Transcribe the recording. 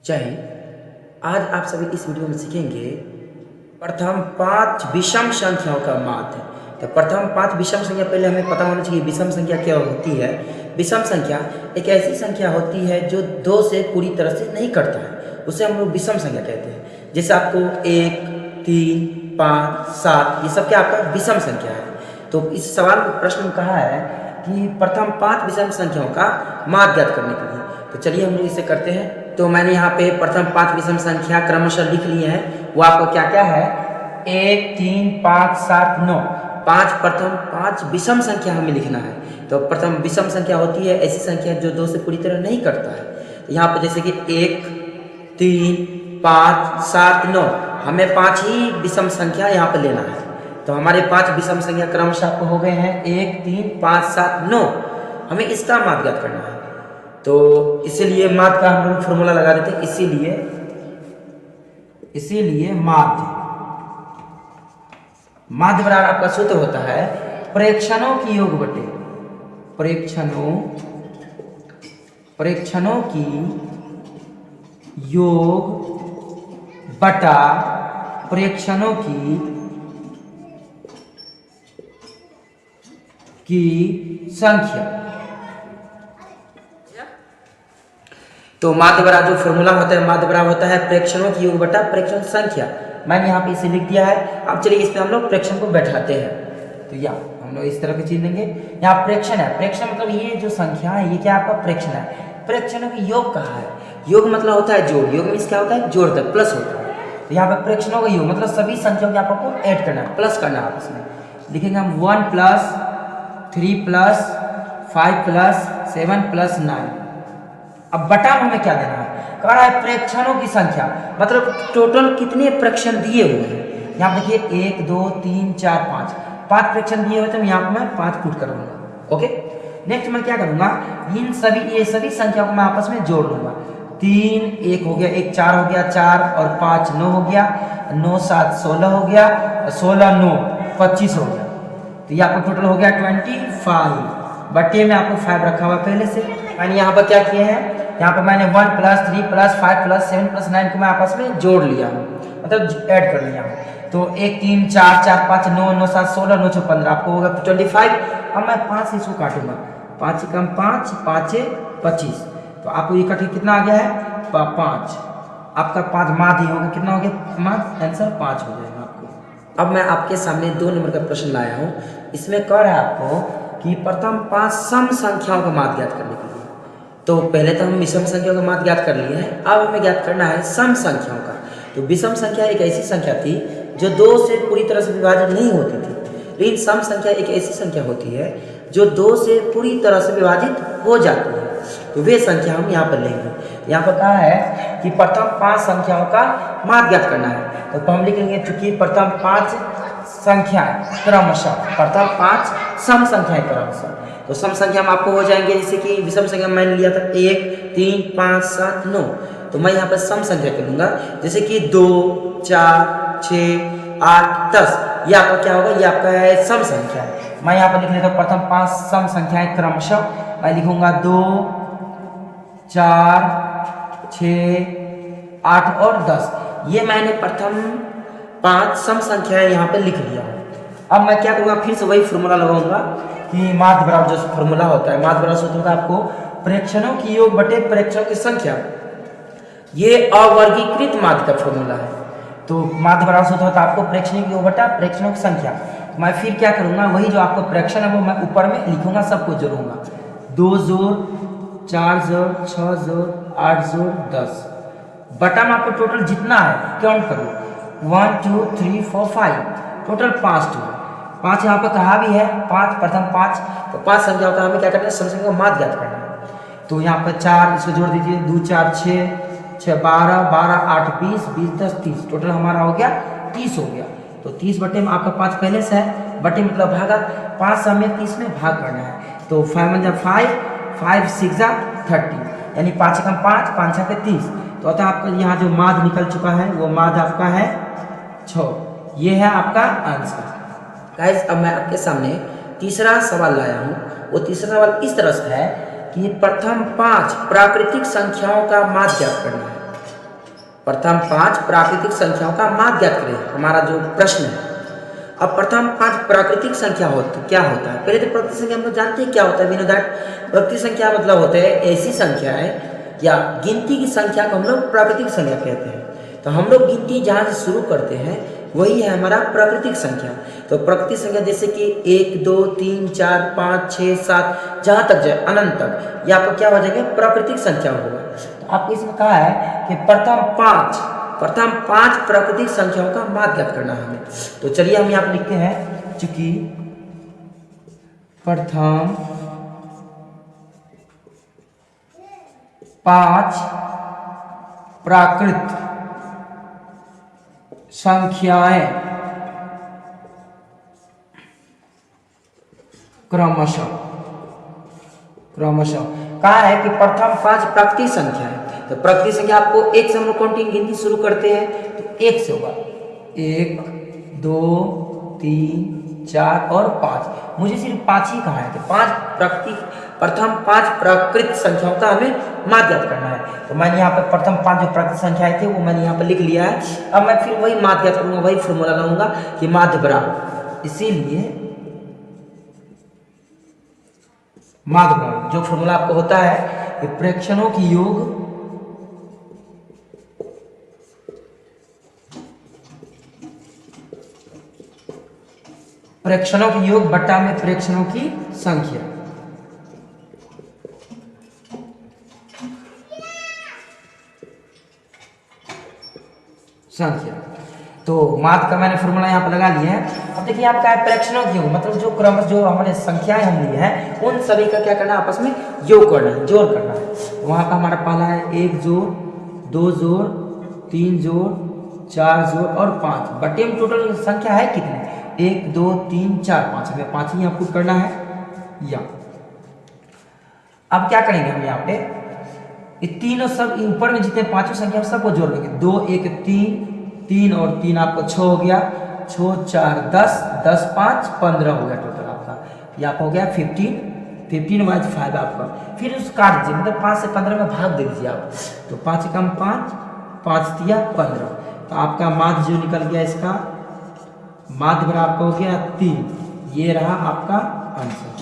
जय हिंद। आज आप सभी इस वीडियो में सीखेंगे प्रथम 5 विषम संख्याओं का माध्य। तो प्रथम 5 विषम संख्या पहले हमें पता होना चाहिए विषम संख्या क्या होती है। विषम संख्या एक ऐसी संख्या होती है जो 2 से पूरी तरह से नहीं कटता है, उसे हम लोग विषम संख्या कहते हैं। जैसे आपको 1, 3, 5, 7 ये सब क्या आपका विषम संख्या है। तो इस सवाल में प्रश्न में कहा है कि प्रथम 5 विषम संख्याओं का माध्य ज्ञात करने के लिए। तो चलिए हम लोग इसे करते हैं। तो मैंने यहाँ पे प्रथम 5 विषम संख्या क्रमशः लिख लिए हैं। वो आपको क्या क्या है, 1, 3, 5, 7, 9 प्रथम 5 विषम संख्या हमें लिखना है। तो प्रथम विषम संख्या होती है ऐसी संख्या जो 2 से पूरी तरह नहीं कटता है। तो यहाँ पर जैसे कि 1, 3, 5, 7, 9 हमें 5 ही विषम संख्या यहाँ पर लेना है। तो हमारे 5 विषम संख्या क्रमशः आपको हो गए हैं 1, 3, 5, 7, 9। हमें इसका माध्य ज्ञात करना है। तो इसीलिए माध्य का हम लोग फॉर्मूला लगा देते हैं। इसीलिए माध्य बराबर आपका सूत्र होता है प्रेक्षणों की योग बटे प्रेक्षणों की योग बटा प्रेक्षणों की संख्या। तो माध्य बराबर जो फॉर्मूला होता है, माध्य बराबर होता है प्रेक्षणों की योग बटा प्रेक्षण संख्या। मैंने यहाँ पे इसे लिख दिया है। अब चलिए इस पे हम लोग प्रेक्षण को बैठाते हैं। तो या हम लोग इस तरह की चीज लेंगे। यहाँ प्रेक्षण है, प्रेक्षण मतलब ये जो संख्या है ये क्या आपका प्रेक्षण है। प्रेक्षणों की योग कहा है, योग मतलब होता है जोड़। योग मीन्स क्या होता है, जोड़ होता है, प्लस होता है। तो यहाँ पे प्रेक्षणों का योग मतलब सभी संख्याओं को आपको ऐड करना है, प्लस करना है आपस में। लिखेंगे हम 1 + 3 + 5 + 7 + 9। अब बटा में हमें क्या देना है, कह रहा है प्रेक्षणों की संख्या मतलब टोटल कितने प्रेक्षण दिए हुए हैं। यहाँ देखिए 1, 2, 3, 4, 5 प्रेक्षण दिए हुए, तो यहाँ पर मैं 5 पुट करूंगा। ओके, नेक्स्ट मैं क्या करूंगा, ये सभी संख्याओं को मैं आपस में जोड़ लूंगा। 3 1 हो गया, 1 4 हो गया, 4 और 5 9 हो गया, 9 7 16 हो गया, 16 9 25 हो गया। तो ये आपको टोटल हो गया 25। बटे में आपको 5 रखा हुआ पहले से। मैंने यहाँ पर क्या किए हैं, यहाँ पर मैंने 1 + 3 + 5 + 7 + 9 को मैं आपस में जोड़ लिया हूँ, मतलब ऐड कर लिया हूँ। तो 1 3 4 4 5 9 9 7 16 9 6 15 आपको होगा 25। अब मैं 5 से इसको काटूंगा, 5 कम 5 5 25। तो आपको ये कट कितना आ गया है 5। आपका 5 माध्य होगा, कितना हो गया माध्य, आंसर 5 हो जाएगा आपको। अब मैं आपके सामने 2 नंबर का प्रश्न लाया हूँ। इसमें कह रहा है आपको कि प्रथम 5 सम संख्याओं का माध्य ज्ञात करने के लिए। तो पहले तो हम विषम संख्याओं का माध्य ज्ञात कर लिए हैं, अब हमें ज्ञात करना है सम संख्याओं का। तो विषम संख्या एक ऐसी संख्या थी जो 2 से पूरी तरह से विभाजित नहीं होती थी, लेकिन सम संख्या एक ऐसी संख्या होती है जो 2 से पूरी तरह से विभाजित हो जाती है। तो वे संख्या हम यहाँ पर लेंगे। यहाँ पर कहा है कि प्रथम 5 संख्याओं का माध्य ज्ञात करना है। तो हम लिखेंगे चूंकि प्रथम 5 संख्याएं क्रमशः, प्रथम 5 सम संख्याएं क्रमशः। तो सम संख्या में आपको हो जाएंगे, जैसे कि विषम संख्या मैंने लिया था 1 3 5 7 9। तो मैं यहाँ पर सम संख्या करूंगा, जैसे कि 2 4 6 8 10। ये आपका क्या होगा, ये आपका है सम संख्या है। मैं यहाँ पर लिख लेता हूँ प्रथम 5 सम संख्याएं क्रमशः। मैं लिखूंगा 2 4 6 8 और 10। ये मैंने प्रथम 5 सम संख्याएं यहाँ पे लिख लिया। अब मैं क्या करूँगा, फिर से वही फॉर्मूला लगाऊंगा कि माध्य बराबर जो फॉर्मूला होता है, माध्य बराबर सूत्र होता है आपको प्रेक्षणों की योग बटे प्रेक्षणों की संख्या। ये अवर्गीकृत माध्य का फॉर्मूला है। तो माध्य बराबर सूत्र होता है आपको प्रेक्षणों की योग बटा प्रेक्षणों की संख्या। तो मैं फिर क्या करूँगा, वही जो आपको प्रेक्षण है वो मैं ऊपर में लिखूंगा, सबको जोड़ूंगा। 2 जोड़ 4 जोड़ 6 जोड़ 8 जोड़ 10 बटा में आपको टोटल जितना है काउंट करो, 1 2 3 4 5 टोटल 5 टू 5 यहाँ पर कहा भी है 5 प्रथम 5। तो 5 संख्याओं का हमें क्या करना है, सम संख्या का माध्य ज्ञात करना है। तो यहाँ पर 4 इसको जोड़ दीजिए, 2 4 6 6 12 12 8 20 20 10 30 टोटल हमारा हो गया 30 हो गया। तो 30 बटे में आपका 5 पहले से है, बटे मतलब भागा, 5 से हमें 30 में भाग करना है। तो 5 1 5 5 6 30, यानी 5 कम 5 5 6 30। तो अतः आपका यहाँ जो माध्य निकल चुका है वो माध्य आपका है 6। ये है आपका आंसर। गाइस अब मैं आपके सामने तीसरा सवाल लाया हूँ। वो तीसरा सवाल इस तरह से है कि प्रथम 5 प्राकृतिक संख्याओं का माध्य ज्ञात करना है। प्रथम 5 प्राकृतिक संख्याओं का माध्य ज्ञात करें, हमारा जो प्रश्न है। अब प्रथम 5 प्राकृतिक संख्या क्या होता है? पहले तो प्राकृतिक संख्या हम लोग जानते हैं क्या होता है। वी नो दैट प्राकृतिक संख्या मतलब होते हैं ऐसी संख्याएं या गिनती की संख्या को हम लोग प्राकृतिक संख्या कहते हैं। तो हम लोग गिनती जहाँ से शुरू करते हैं वही है हमारा प्राकृतिक संख्या। तो प्राकृतिक संख्या जैसे कि 1 2 3 4 5 6 7 जहाँ तक जाए अनंत तक, ये आपका क्या हो जाएगा? प्राकृतिक संख्या होगा। तो आपको इसमें कहा है कि प्रथम पांच प्राकृतिक संख्याओं का माध्य ज्ञात करना है हमें। तो चलिए हम यहाँ पर लिखते हैं, चूंकि प्रथम 5 प्राकृत संख्याएं क्रमशः कहा है कि प्रथम 5 प्राकृतिक संख्या है। तो प्राकृतिक संख्या आपको एक से हम लोग काउंटिंग गिनती शुरू करते हैं तो एक से होगा, 1 2 3 4 और 5। मुझे सिर्फ 5 ही कहा है। तो प्रथम 5 प्राकृत संख्याओं का हमें माध्य ज्ञात करना है। तो मैंने यहाँ पर प्रथम 5 जो प्राकृत संख्याएं थे वो मैंने यहाँ पर लिख लिया है। अब मैं फिर वही माध्य ज्ञात करूंगा, वही फॉर्मूला लाऊंगा कि माध्य बराबर, इसीलिए माध्य बराबर जो फॉर्मूला आपको होता है कि प्रेक्षणों की योग बट्टा में प्रेक्षणों की संख्या। तो माध्य का मैंने फॉर्मूला यहाँ पर लगा लिया है। अब देखिए आपका है प्रेक्षणों की योग, मतलब जो क्रम जो हमारे संख्याएं हम लिए हैं उन सभी का क्या करना है? आपस में योग करना है, जोड़ करना है। तो वहाँ का हमारा पहला है 1 जोड़ 2 जोड़ 3 जोड़ 4 जोड़ और 5 बटे में टोटल संख्या है कितने? 1 2 3 4 5। हमें 5 ही यहाँ पुट करना है या। अब क्या करेंगे हम यहाँ पे ये तीनों सब ऊपर में जितने पांचों संख्या सबको जोड़ लेंगे। 2 1 3 और 3 आपका 6 हो गया, 6 4 10 10 5 15 हो गया टोटल आपका। ये आपका हो गया 15 वाइज 5 आपका। फिर उस काट दीजिए, मतलब 5 से 15 में भाग दे दीजिए आप। तो 5 कम 5 5 दिया 15। तो आपका माध्य जो निकल गया, इसका माध्य बराबर आपका हो गया 3। ये रहा आपका आंसर।